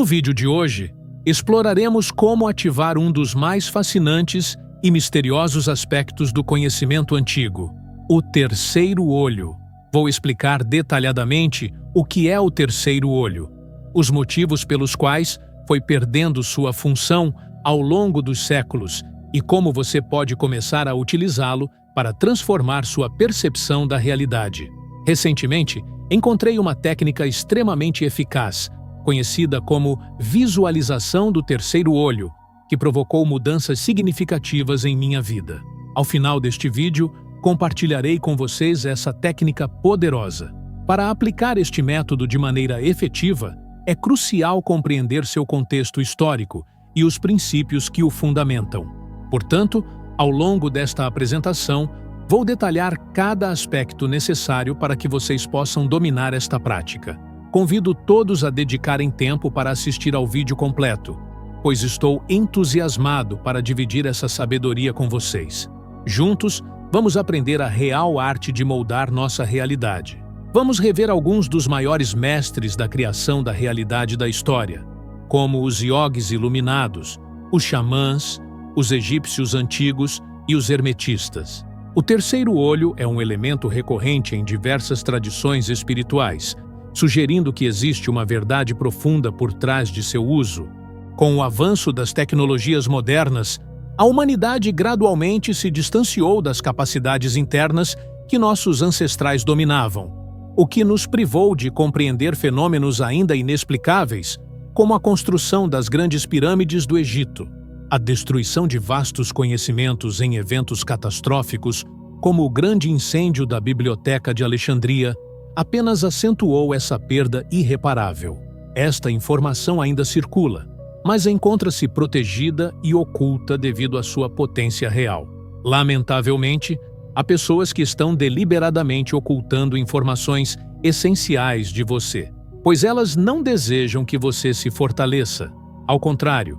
No vídeo de hoje, exploraremos como ativar um dos mais fascinantes e misteriosos aspectos do conhecimento antigo, o terceiro olho. Vou explicar detalhadamente o que é o terceiro olho, os motivos pelos quais foi perdendo sua função ao longo dos séculos e como você pode começar a utilizá-lo para transformar sua percepção da realidade. Recentemente, encontrei uma técnica extremamente eficaz, conhecida como visualização do terceiro olho, que provocou mudanças significativas em minha vida. Ao final deste vídeo, compartilharei com vocês essa técnica poderosa. Para aplicar este método de maneira efetiva, é crucial compreender seu contexto histórico e os princípios que o fundamentam. Portanto, ao longo desta apresentação, vou detalhar cada aspecto necessário para que vocês possam dominar esta prática. Convido todos a dedicarem tempo para assistir ao vídeo completo, pois estou entusiasmado para dividir essa sabedoria com vocês. Juntos, vamos aprender a real arte de moldar nossa realidade. Vamos rever alguns dos maiores mestres da criação da realidade da história, como os iogues iluminados, os xamãs, os egípcios antigos e os hermetistas. O terceiro olho é um elemento recorrente em diversas tradições espirituais, sugerindo que existe uma verdade profunda por trás de seu uso. Com o avanço das tecnologias modernas, a humanidade gradualmente se distanciou das capacidades internas que nossos ancestrais dominavam, o que nos privou de compreender fenômenos ainda inexplicáveis, como a construção das grandes pirâmides do Egito. A destruição de vastos conhecimentos em eventos catastróficos, como o grande incêndio da Biblioteca de Alexandria, apenas acentuou essa perda irreparável. Esta informação ainda circula, mas encontra-se protegida e oculta devido à sua potência real. Lamentavelmente, há pessoas que estão deliberadamente ocultando informações essenciais de você, pois elas não desejam que você se fortaleça. Ao contrário,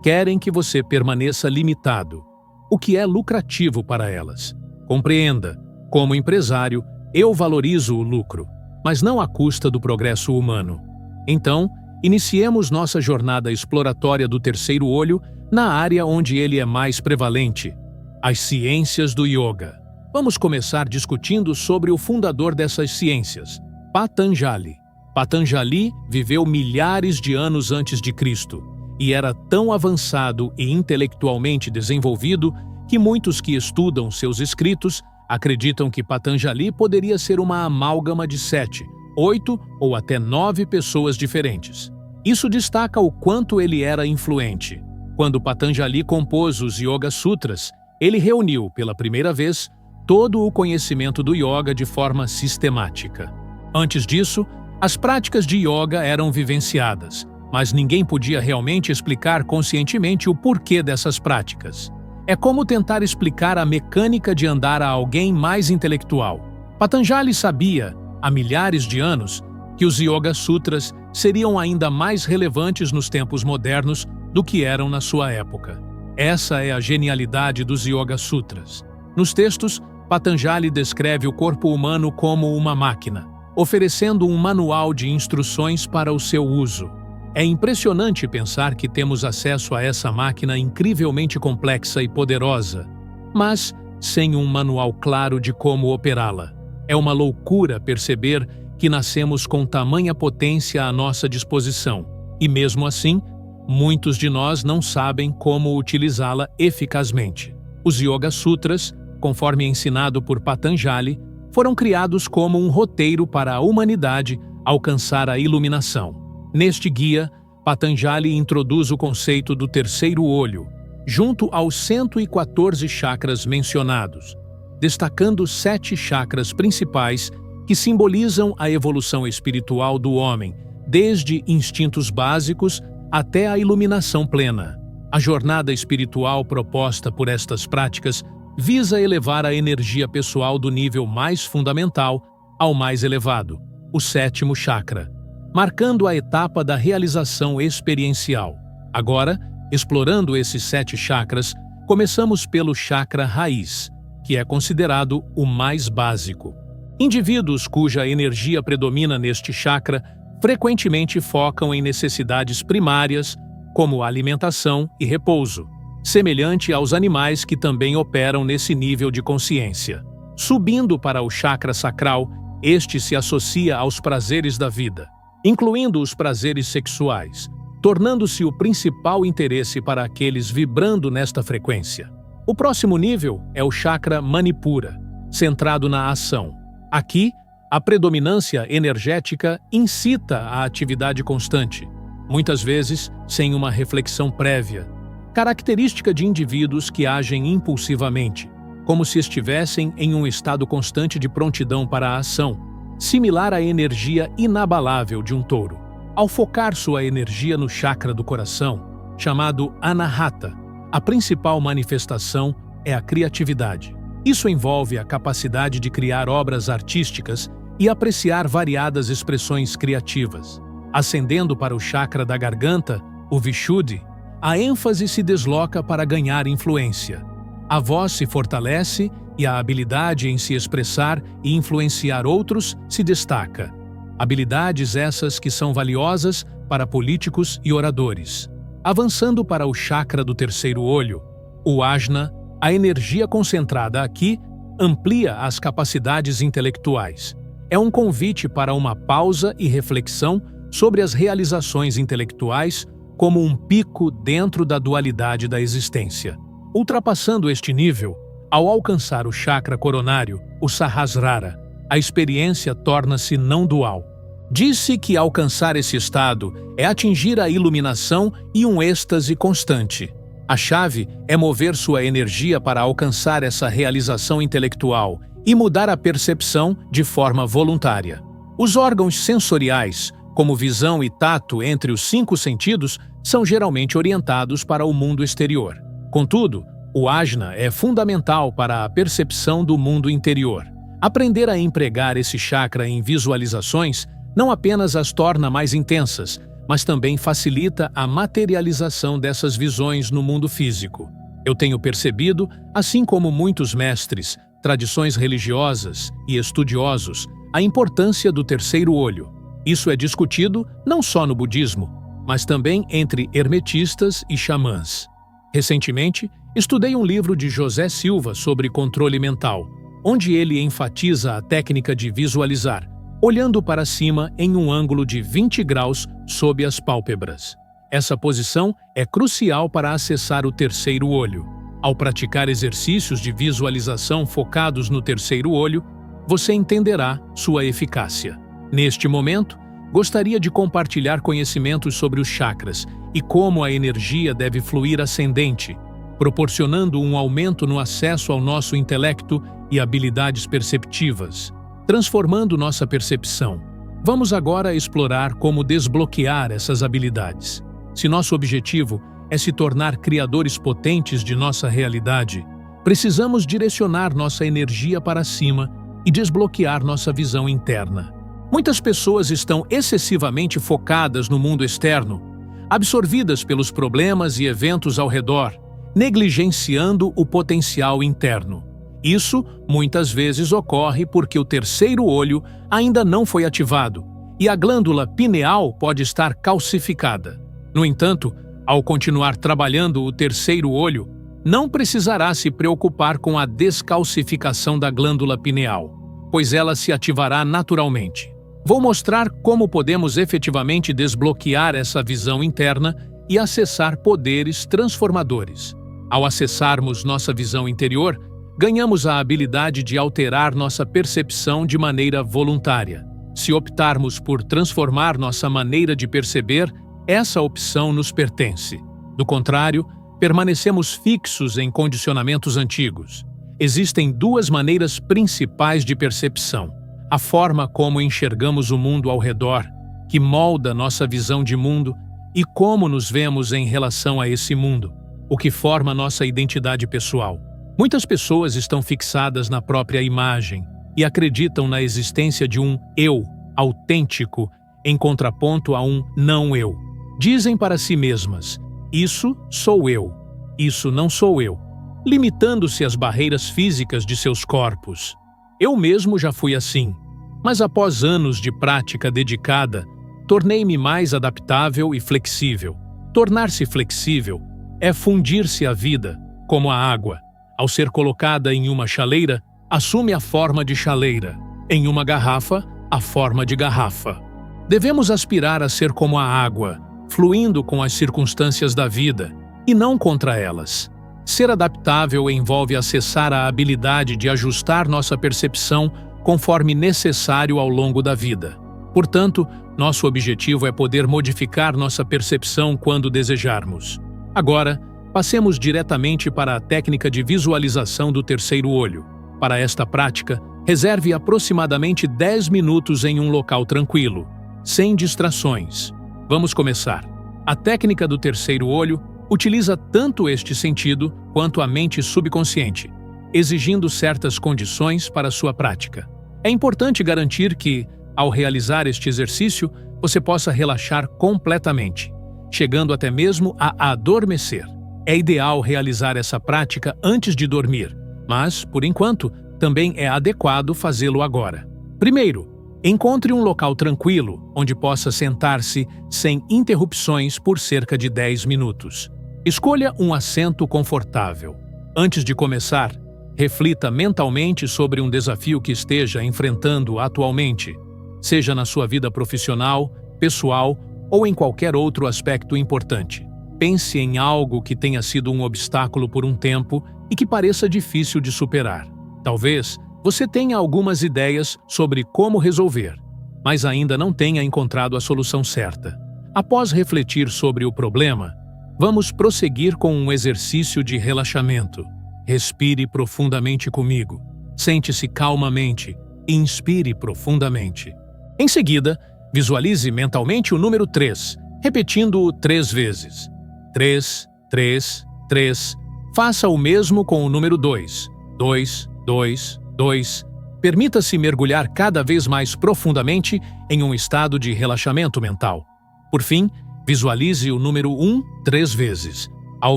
querem que você permaneça limitado, o que é lucrativo para elas. Compreenda, como empresário, eu valorizo o lucro, mas não à custa do progresso humano. Então, iniciemos nossa jornada exploratória do terceiro olho na área onde ele é mais prevalente, as ciências do yoga. Vamos começar discutindo sobre o fundador dessas ciências, Patanjali. Patanjali viveu milhares de anos antes de Cristo e era tão avançado e intelectualmente desenvolvido que muitos que estudam seus escritos acreditam que Patanjali poderia ser uma amálgama de 7, 8 ou até 9 pessoas diferentes. Isso destaca o quanto ele era influente. Quando Patanjali compôs os Yoga Sutras, ele reuniu, pela primeira vez, todo o conhecimento do yoga de forma sistemática. Antes disso, as práticas de yoga eram vivenciadas, mas ninguém podia realmente explicar conscientemente o porquê dessas práticas. É como tentar explicar a mecânica de andar a alguém mais intelectual. Patanjali sabia, há milhares de anos, que os Yoga Sutras seriam ainda mais relevantes nos tempos modernos do que eram na sua época. Essa é a genialidade dos Yoga Sutras. Nos textos, Patanjali descreve o corpo humano como uma máquina, oferecendo um manual de instruções para o seu uso. É impressionante pensar que temos acesso a essa máquina incrivelmente complexa e poderosa, mas sem um manual claro de como operá-la. É uma loucura perceber que nascemos com tamanha potência à nossa disposição, e mesmo assim, muitos de nós não sabem como utilizá-la eficazmente. Os Yoga Sutras, conforme ensinado por Patanjali, foram criados como um roteiro para a humanidade alcançar a iluminação. Neste guia, Patanjali introduz o conceito do terceiro olho, junto aos 114 chakras mencionados, destacando 7 chakras principais que simbolizam a evolução espiritual do homem, desde instintos básicos até a iluminação plena. A jornada espiritual proposta por estas práticas visa elevar a energia pessoal do nível mais fundamental ao mais elevado, o 7º chakra, marcando a etapa da realização experiencial. Agora, explorando esses 7 chakras, começamos pelo chakra raiz, que é considerado o mais básico. Indivíduos cuja energia predomina neste chakra frequentemente focam em necessidades primárias, como alimentação e repouso, semelhante aos animais que também operam nesse nível de consciência. Subindo para o chakra sacral, este se associa aos prazeres da vida, incluindo os prazeres sexuais, tornando-se o principal interesse para aqueles vibrando nesta frequência. O próximo nível é o chakra Manipura, centrado na ação. Aqui, a predominância energética incita a atividade constante, muitas vezes sem uma reflexão prévia, característica de indivíduos que agem impulsivamente, como se estivessem em um estado constante de prontidão para a ação, similar à energia inabalável de um touro. Ao focar sua energia no chakra do coração, chamado Anahata, a principal manifestação é a criatividade. Isso envolve a capacidade de criar obras artísticas e apreciar variadas expressões criativas. Ascendendo para o chakra da garganta, o Vishuddhi, a ênfase se desloca para ganhar influência. A voz se fortalece e a habilidade em se expressar e influenciar outros se destaca. Habilidades essas que são valiosas para políticos e oradores. Avançando para o chakra do terceiro olho, o Ajna, a energia concentrada aqui amplia as capacidades intelectuais. É um convite para uma pausa e reflexão sobre as realizações intelectuais como um pico dentro da dualidade da existência. Ultrapassando este nível, ao alcançar o chakra coronário, o Sahasrara, a experiência torna-se não dual. Diz-se que alcançar esse estado é atingir a iluminação e um êxtase constante. A chave é mover sua energia para alcançar essa realização intelectual e mudar a percepção de forma voluntária. Os órgãos sensoriais, como visão e tato entre os 5 sentidos, são geralmente orientados para o mundo exterior. Contudo, o Ajna é fundamental para a percepção do mundo interior. Aprender a empregar esse chakra em visualizações não apenas as torna mais intensas, mas também facilita a materialização dessas visões no mundo físico. Eu tenho percebido, assim como muitos mestres, tradições religiosas e estudiosos, a importância do terceiro olho. Isso é discutido não só no budismo, mas também entre hermetistas e xamãs. Recentemente, estudei um livro de José Silva sobre controle mental, onde ele enfatiza a técnica de visualizar, olhando para cima em um ângulo de 20 graus sob as pálpebras. Essa posição é crucial para acessar o terceiro olho. Ao praticar exercícios de visualização focados no terceiro olho, você entenderá sua eficácia. Neste momento, gostaria de compartilhar conhecimentos sobre os chakras e como a energia deve fluir ascendente, proporcionando um aumento no acesso ao nosso intelecto e habilidades perceptivas, transformando nossa percepção. Vamos agora explorar como desbloquear essas habilidades. Se nosso objetivo é se tornar criadores potentes de nossa realidade, precisamos direcionar nossa energia para cima e desbloquear nossa visão interna. Muitas pessoas estão excessivamente focadas no mundo externo, absorvidas pelos problemas e eventos ao redor, negligenciando o potencial interno. Isso, muitas vezes, ocorre porque o terceiro olho ainda não foi ativado e a glândula pineal pode estar calcificada. No entanto, ao continuar trabalhando o terceiro olho, não precisará se preocupar com a descalcificação da glândula pineal, pois ela se ativará naturalmente. Vou mostrar como podemos efetivamente desbloquear essa visão interna e acessar poderes transformadores. Ao acessarmos nossa visão interior, ganhamos a habilidade de alterar nossa percepção de maneira voluntária. Se optarmos por transformar nossa maneira de perceber, essa opção nos pertence. Do contrário, permanecemos fixos em condicionamentos antigos. Existem 2 maneiras principais de percepção: a forma como enxergamos o mundo ao redor, que molda nossa visão de mundo, e como nos vemos em relação a esse mundo, o que forma nossa identidade pessoal. Muitas pessoas estão fixadas na própria imagem e acreditam na existência de um eu autêntico em contraponto a um não eu. Dizem para si mesmas: isso sou eu, isso não sou eu, limitando-se às barreiras físicas de seus corpos. Eu mesmo já fui assim, mas após anos de prática dedicada, Tornei-me mais adaptável e flexível. Tornar-se flexível é fundir-se à vida, como a água. Ao ser colocada em uma chaleira, assume a forma de chaleira. Em uma garrafa, a forma de garrafa. Devemos aspirar a ser como a água, fluindo com as circunstâncias da vida, e não contra elas. Ser adaptável envolve acessar a habilidade de ajustar nossa percepção conforme necessário ao longo da vida. Portanto, nosso objetivo é poder modificar nossa percepção quando desejarmos. Agora, passemos diretamente para a técnica de visualização do terceiro olho. Para esta prática, reserve aproximadamente 10 minutos em um local tranquilo, sem distrações. Vamos começar. A técnica do terceiro olho utiliza tanto este sentido quanto a mente subconsciente, exigindo certas condições para sua prática. É importante garantir que, ao realizar este exercício, você possa relaxar completamente, chegando até mesmo a adormecer. É ideal realizar essa prática antes de dormir, mas, por enquanto, também é adequado fazê-lo agora. Primeiro, encontre um local tranquilo, onde possa sentar-se sem interrupções por cerca de 10 minutos. Escolha um assento confortável. Antes de começar, reflita mentalmente sobre um desafio que esteja enfrentando atualmente, seja na sua vida profissional, pessoal ou em qualquer outro aspecto importante. Pense em algo que tenha sido um obstáculo por um tempo e que pareça difícil de superar. Talvez você tenha algumas ideias sobre como resolver, mas ainda não tenha encontrado a solução certa. Após refletir sobre o problema, vamos prosseguir com um exercício de relaxamento. Respire profundamente comigo. Sente-se calmamente e inspire profundamente. Em seguida, visualize mentalmente o número 3, repetindo-o 3 vezes. 3, 3, 3. Faça o mesmo com o número 2. 2, 2, 2. Permita-se mergulhar cada vez mais profundamente em um estado de relaxamento mental. Por fim, visualize o número 1 3 vezes. Ao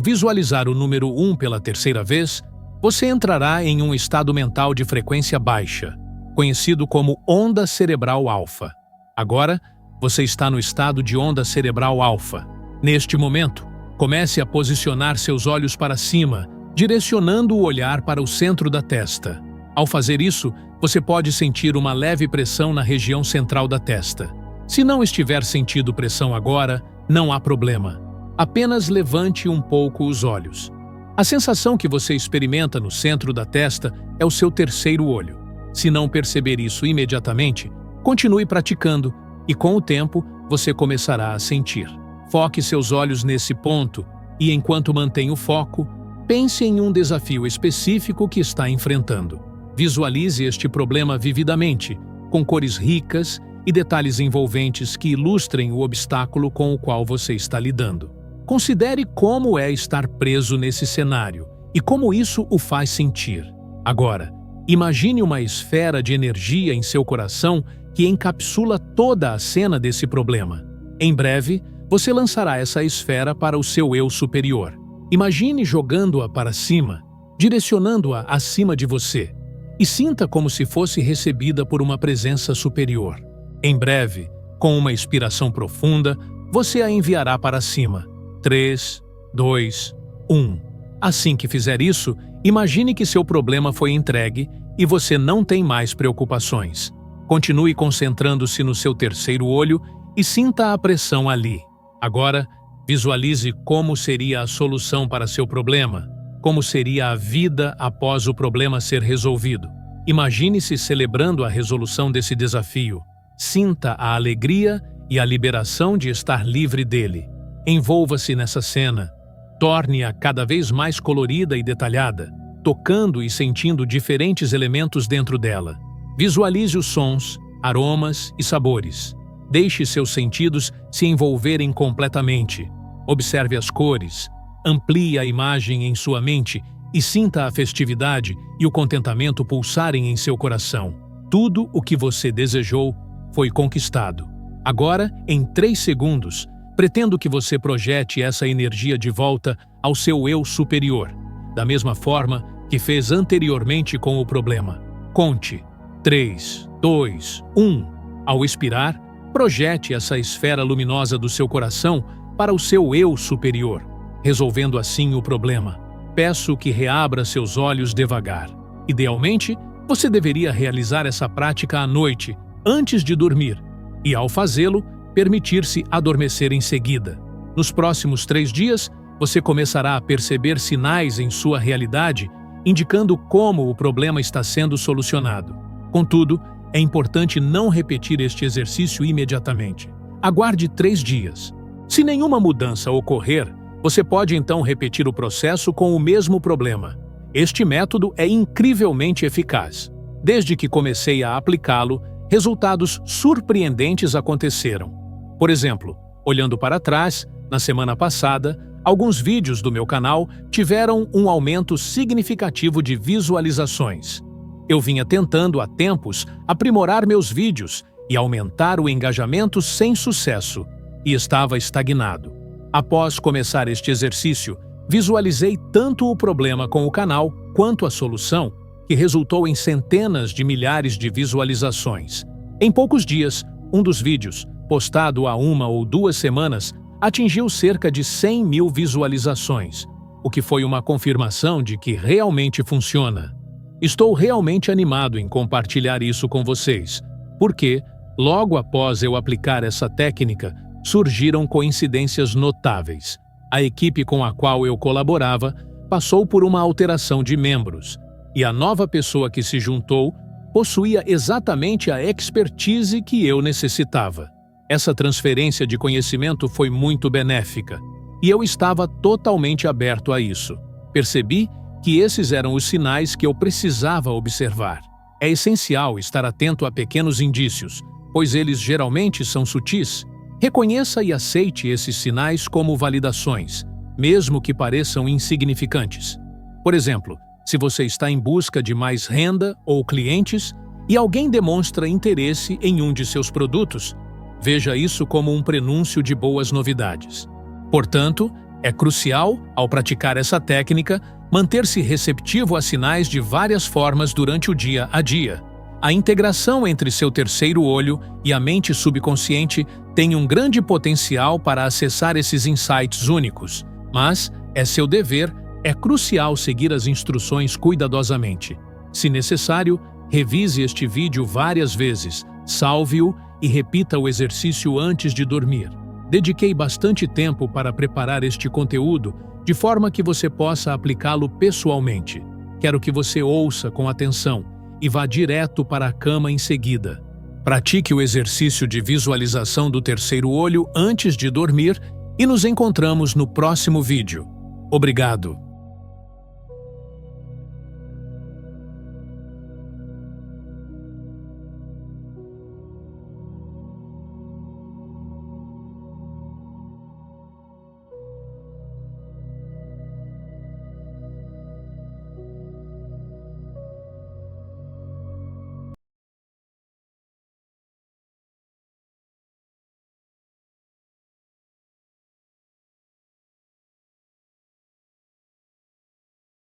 visualizar o número 1 pela terceira vez, você entrará em um estado mental de frequência baixa, conhecido como onda cerebral alfa. Agora, você está no estado de onda cerebral alfa. Neste momento, comece a posicionar seus olhos para cima, direcionando o olhar para o centro da testa. Ao fazer isso, você pode sentir uma leve pressão na região central da testa. Se não estiver sentindo pressão agora, não há problema. Apenas levante um pouco os olhos. A sensação que você experimenta no centro da testa é o seu terceiro olho. Se não perceber isso imediatamente, continue praticando e, com o tempo, você começará a sentir. Foque seus olhos nesse ponto e, enquanto mantém o foco, pense em um desafio específico que está enfrentando. Visualize este problema vividamente, com cores ricas e detalhes envolventes que ilustrem o obstáculo com o qual você está lidando. Considere como é estar preso nesse cenário e como isso o faz sentir. Agora, imagine uma esfera de energia em seu coração que encapsula toda a cena desse problema. Em breve, você lançará essa esfera para o seu eu superior. Imagine jogando-a para cima, direcionando-a acima de você, e sinta como se fosse recebida por uma presença superior. Em breve, com uma inspiração profunda, você a enviará para cima. 3, 2, 1. Assim que fizer isso, imagine que seu problema foi entregue e você não tem mais preocupações. Continue concentrando-se no seu terceiro olho e sinta a pressão ali. Agora, visualize como seria a solução para seu problema, como seria a vida após o problema ser resolvido. Imagine-se celebrando a resolução desse desafio. Sinta a alegria e a liberação de estar livre dele. Envolva-se nessa cena. Torne-a cada vez mais colorida e detalhada, tocando e sentindo diferentes elementos dentro dela. Visualize os sons, aromas e sabores. Deixe seus sentidos se envolverem completamente. Observe as cores, amplie a imagem em sua mente e sinta a festividade e o contentamento pulsarem em seu coração. Tudo o que você desejou foi conquistado. Agora, em 3 segundos, pretendo que você projete essa energia de volta ao seu eu superior, da mesma forma que fez anteriormente com o problema. Conte. 3, 2, 1. Ao expirar, Projete essa esfera luminosa do seu coração para o seu eu superior, resolvendo assim o problema. Peço que reabra seus olhos devagar. Idealmente, você deveria realizar essa prática à noite, antes de dormir, e ao fazê-lo, permitir-se adormecer em seguida. Nos próximos 3 dias, você começará a perceber sinais em sua realidade, indicando como o problema está sendo solucionado. Contudo, é importante não repetir este exercício imediatamente. Aguarde 3 dias. Se nenhuma mudança ocorrer, você pode então repetir o processo com o mesmo problema. Este método é incrivelmente eficaz. Desde que comecei a aplicá-lo, resultados surpreendentes aconteceram. Por exemplo, olhando para trás, na semana passada, alguns vídeos do meu canal tiveram um aumento significativo de visualizações. Eu vinha tentando há tempos aprimorar meus vídeos e aumentar o engajamento sem sucesso, e estava estagnado. Após começar este exercício, visualizei tanto o problema com o canal quanto a solução, que resultou em centenas de milhares de visualizações. Em poucos dias, um dos vídeos, postado há 1 ou 2 semanas, atingiu cerca de 100 mil visualizações, o que foi uma confirmação de que realmente funciona. Estou realmente animado em compartilhar isso com vocês, porque, logo após eu aplicar essa técnica, surgiram coincidências notáveis. A equipe com a qual eu colaborava passou por uma alteração de membros, e a nova pessoa que se juntou possuía exatamente a expertise que eu necessitava. Essa transferência de conhecimento foi muito benéfica, e eu estava totalmente aberto a isso. Percebi que esses eram os sinais que eu precisava observar. É essencial estar atento a pequenos indícios, pois eles geralmente são sutis. Reconheça e aceite esses sinais como validações, mesmo que pareçam insignificantes. Por exemplo, se você está em busca de mais renda ou clientes e alguém demonstra interesse em um de seus produtos, veja isso como um prenúncio de boas novidades. Portanto, é crucial, ao praticar essa técnica, manter-se receptivo a sinais de várias formas durante o dia a dia. A integração entre seu terceiro olho e a mente subconsciente tem um grande potencial para acessar esses insights únicos, mas é seu dever, é crucial seguir as instruções cuidadosamente. Se necessário, revise este vídeo várias vezes, salve-o e repita o exercício antes de dormir. Dediquei bastante tempo para preparar este conteúdo de forma que você possa aplicá-lo pessoalmente. Quero que você ouça com atenção e vá direto para a cama em seguida. Pratique o exercício de visualização do terceiro olho antes de dormir e nos encontramos no próximo vídeo. Obrigado!